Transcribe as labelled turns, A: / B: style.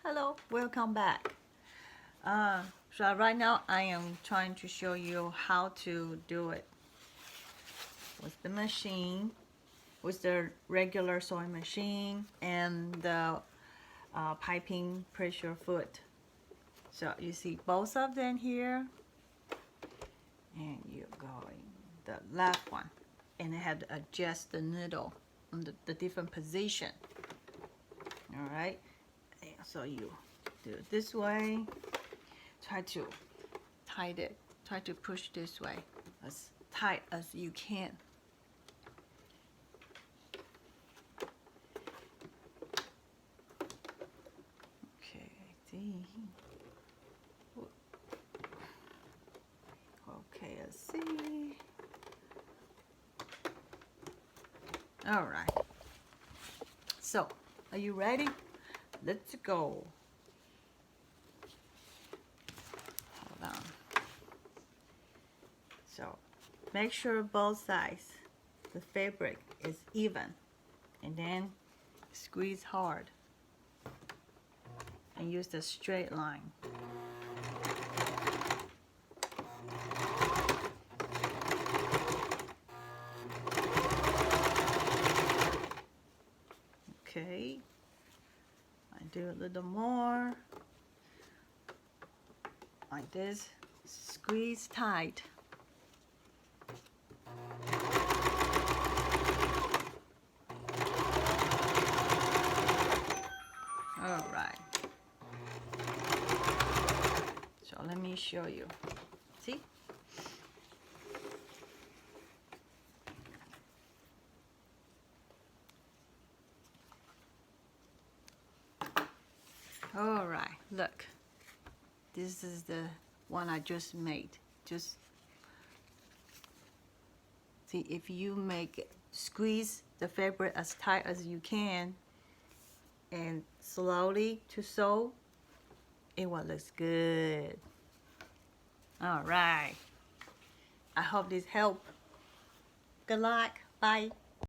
A: Hello, welcome back. So right now I am trying to show you how to do it with the machine, with the regular sewing machine and the piping pressure foot. So you see both of them here, and you're going the left one, and I had to adjust the needle on the different position. All right, so you do it this way. Try to tight it. Try to push this way as tight as you can. Okay, see. Okay, let's see. All right. So, are you ready? Let's go. Hold on. So, make sure both sides, the fabric is even, and then squeeze hard and use the straight line. Okay, I do a little more like this. Squeeze tight. All right. So let me show you. See? All right, look. This is the one I just made. Just see, if you squeeze the fabric as tight as you can and slowly to sew, it will look good. All right. I hope this helped. Good luck. Bye.